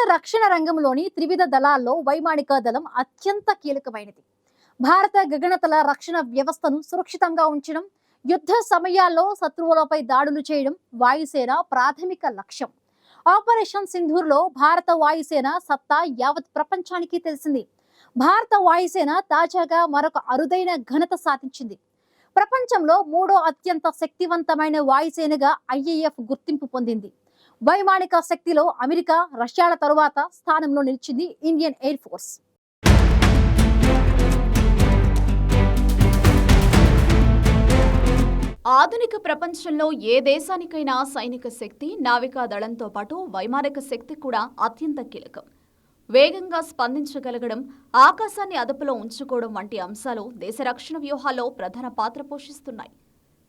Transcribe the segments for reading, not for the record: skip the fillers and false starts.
రక్షణ రంగంలోని త్రివిధ దళాల్లో వైమానిక దళం అత్యంత కీలకమైనది. భారత గగనతల రక్షణ వ్యవస్థను సురక్షితంగా ఉంచడం, యుద్ధ సమయాల్లో శత్రువులపై దాడులు చేయడం వాయుసేన ప్రాథమిక లక్ష్యం. ఆపరేషన్ సింధూర్లో భారత వాయుసేన సత్తా యావత్ ప్రపంచానికి తెలిసింది. భారత వాయుసేన తాజాగా మరొక అరుదైన ఘనత సాధించింది. ప్రపంచంలో మూడో అత్యంత శక్తివంతమైన వాయుసేనగా ఐఏఎఫ్ గుర్తింపు పొందింది. వైమానిక శక్తిలో అమెరికా, రష్యాల తరువాత స్థానంలో నిలిచింది ఇండియన్ ఎయిర్ ఫోర్స్. ఆధునిక ప్రపంచంలో ఏ దేశానికైనా సైనిక శక్తి, నావికా దళంతో పాటు వైమానిక శక్తి కూడా అత్యంత కీలకం. వేగంగా స్పందించగలగడం, ఆకాశాన్ని అదుపులో ఉంచుకోవడం వంటి అంశాలు దేశ రక్షణ వ్యూహాల్లో ప్రధాన పాత్ర పోషిస్తున్నాయి.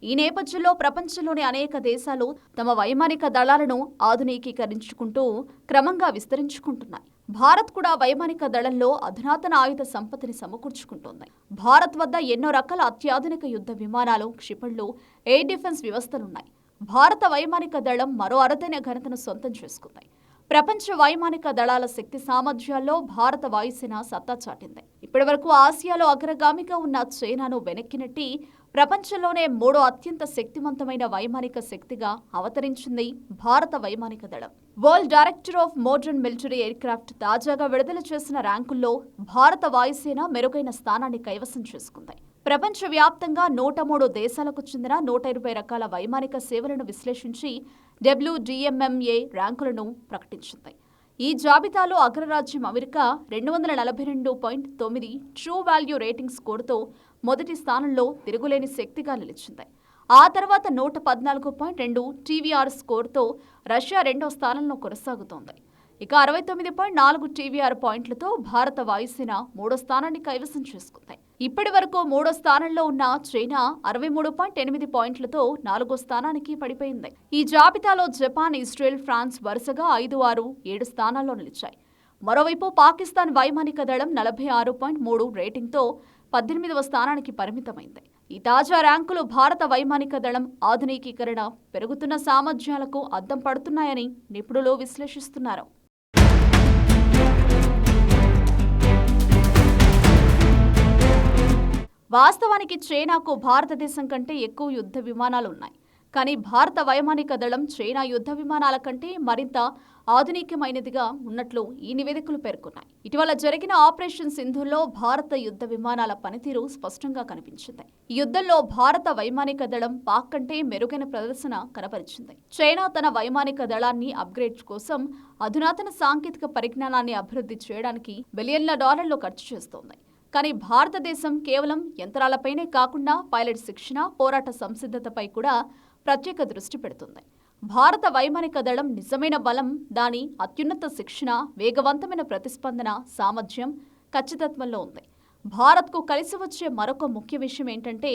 ఈ నేపథ్యంలో ప్రపంచంలోని అనేక దేశాలు తమ వైమానిక దళాలను ఆధునికీకరించుకుంటూ క్రమంగా విస్తరించుకుంటున్నాయి. భారత్ కూడా వైమానిక దళంలో అధునాతన ఆయుధ సంపత్తిని సమకూర్చుకుంటోంది. భారత్ వద్ద ఎన్నో రకాల అత్యాధునిక యుద్ధ విమానాలు, క్షిపణులు, ఎయిర్ డిఫెన్స్ వ్యవస్థలున్నాయి. భారత వైమానిక దళం మరో అరుదైన ఘనతను సొంతం చేసుకుంది. ప్రపంచ వైమానిక దళాల శక్తి సామర్థ్యాల్లో భారత వాయుసేన సత్తా చాటింది. ఇప్పటి వరకు ఆసియాలో అగ్రగామిగా ఉన్న చైనాను వెనక్కి నెట్టి ప్రపంచంలోనే మూడో అత్యంత శక్తివంతమైన వైమానిక శక్తిగా అవతరించింది భారత వైమానిక దళం. World director of modern military aircraft తాజాగా విడుదల చేసిన ర్యాంకుల్లో భారత వాయుసేన మెరుగైన స్థానాన్ని కైవసం చేసుకుంది. ప్రపంచవ్యాప్తంగా 103 దేశాలకు చెందిన 120 రకాల వైమానిక సేవలను విశ్లేషించి WDMMA ర్యాంకులను ప్రకటించింది. ఈ జాబితాలో అగ్రరాజ్యం అమెరికా 242.9 ట్రూ వాల్యూ రేటింగ్ స్కోరుతో మొదటి స్థానంలో తిరుగులేని శక్తిగా నిలిచింది. ఆ తర్వాత 114.2 TVR స్కోరుతో రష్యా రెండో స్థానంలో కొనసాగుతోంది. ఇక 69.4 TVR పాయింట్లతో భారత వాయుసేన మూడో స్థానాన్ని కైవసం చేసుకుంది. ఇప్పటి వరకు మూడో స్థానంలో ఉన్న చైనా 63.8 పాయింట్లతో నాలుగో స్థానానికి పడిపోయింది. ఈ జాబితాలో జపాన్, ఇజ్రాయెల్, ఫ్రాన్స్ వరుసగా 5, 6, 7 స్థానాల్లో నిలిచాయి. మరోవైపు పాకిస్తాన్ వైమానిక దళం 46.3 రేటింగ్తో 18వ స్థానానికి పరిమితమైంది. ఈ తాజా ర్యాంకులు భారత వైమానిక దళం ఆధునికీకరణ, పెరుగుతున్న సామర్థ్యాలకు అద్దం పడుతున్నాయని నిపుణులు విశ్లేషిస్తున్నారు. వాస్తవానికి చైనాకు భారతదేశం కంటే ఎక్కువ యుద్ధ విమానాలు ఉన్నాయి. కానీ భారత వైమానిక దళం చైనా యుద్ధ విమానాల కంటే మరింత ఆధునికమైనదిగా ఉన్నట్లు ఈ నివేదికలు పేర్కొన్నాయి. ఇటీవల జరిగిన ఆపరేషన్ సింధూర్లో భారత యుద్ధ విమానాల పనితీరు స్పష్టంగా కనిపించింది. ఈ యుద్ధంలో భారత వైమానిక దళం పాక్ కంటే మెరుగైన ప్రదర్శన కనబరిచింది. చైనా తన వైమానిక దళాన్ని అప్గ్రేడ్ కోసం అధునాతన సాంకేతిక పరిజ్ఞానాన్ని అభివృద్ధి చేయడానికి బిలియన్ల డాలర్లు ఖర్చు చేస్తోంది. కానీ భారతదేశం కేవలం యంత్రాలపైనే కాకుండా పైలట్ శిక్షణ, పోరాట సంసిద్ధతపై కూడా ప్రత్యేక దృష్టి పెడుతుంది. భారత వైమానిక దళం నిజమైన బలం దాని అత్యున్నత శిక్షణ, వేగవంతమైన ప్రతిస్పందన సామర్థ్యం, ఖచ్చితత్వంలో ఉంది. భారత్కు కలిసి వచ్చే మరొక ముఖ్య విషయం ఏంటంటే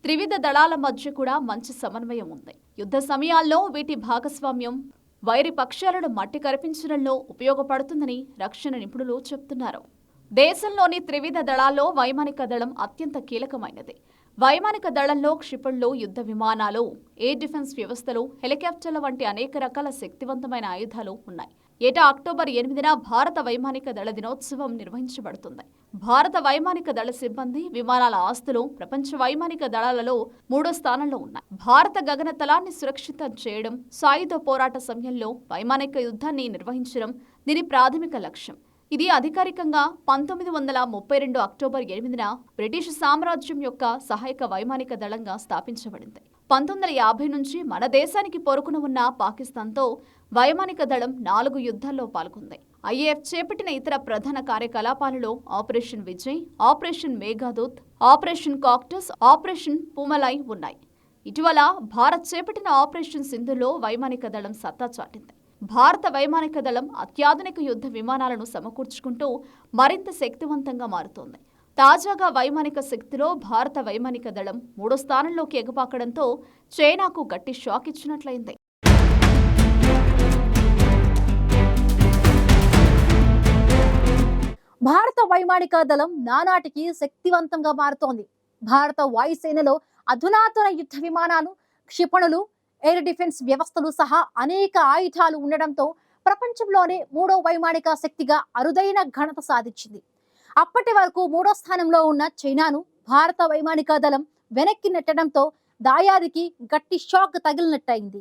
త్రివిధ దళాల మధ్య కూడా మంచి సమన్వయం ఉంది. యుద్ధ సమయాల్లో వీటి భాగస్వామ్యం వైరి పక్షాలను మట్టి కరిపించడంలో ఉపయోగపడుతుందని రక్షణ నిపుణులు చెబుతున్నారు. దేశంలోని త్రివిధ దళాల్లో వైమానిక దళం అత్యంత కీలకమైనది. వైమానిక దళంలో క్షిపణులు, యుద్ధ విమానాలు, ఎయిర్ డిఫెన్స్ వ్యవస్థలు, హెలికాప్టర్ల వంటి అనేక రకాల శక్తివంతమైన ఆయుధాలు ఉన్నాయి. ఏటా అక్టోబర్ 8న భారత వైమానిక దళ దినోత్సవం నిర్వహించబడుతుంది. భారత వైమానిక దళ సిబ్బంది, విమానాల ఆస్తులు ప్రపంచ వైమానిక దళాలలో మూడో స్థానంలో ఉన్నాయి. భారత గగనతలాన్ని సురక్షితం చేయడం, సాయుధ పోరాట సమయంలో వైమానిక యుద్ధాన్ని నిర్వహించడం దీని ప్రాథమిక లక్ష్యం. ఇది అధికారికంగా 1932 అక్టోబర్ 8న బ్రిటిష్ సామ్రాజ్యం యొక్క సహాయక వైమానిక దళంగా స్థాపించబడింది. 1950 నుంచి మన దేశానికి పొరుగున ఉన్న పాకిస్తాన్తో వైమానిక దళం 4 యుద్ధాల్లో పాల్గొంది. ఐఏఎఫ్ చేపట్టిన ఇతర ప్రధాన కార్యకలాపాలలో operation Vijay, operation Meghdoot, operation cactus, operation Poomalai ఉన్నాయి. ఇటీవల భారత్ చేపట్టిన ఆపరేషన్ సింధులో వైమానిక దళం సత్తా చాటింది. భారత వైమానిక దళం అత్యాధునిక యుద్ధ విమానాలను సమకూర్చుకుంటూ మరింత శక్తివంతంగా మారుతోంది. తాజాగా వైమానిక శక్తిలో భారత వైమానిక దళం మూడో స్థానంలోకి ఎగపాకడంతో చైనాకు గట్టి షాక్ ఇచ్చినట్లయింది. భారత వైమానిక దళం నానాటికి శక్తివంతంగా మారుతోంది. భారత వాయుసేనలో అధునాతన యుద్ధ విమానాలు, క్షిపణులు, ఎయిర్ డిఫెన్స్ వ్యవస్థలు సహా అనేక ఆయుధాలు ఉండడంతో ప్రపంచంలోనే మూడో వైమానిక శక్తిగా అరుదైన ఘనత సాధించింది. అప్పటి వరకు మూడో స్థానంలో ఉన్న చైనాను భారత వైమానిక దళం వెనక్కి నెట్టడంతో దాయాదికి గట్టి షాక్ తగిలినట్టయింది.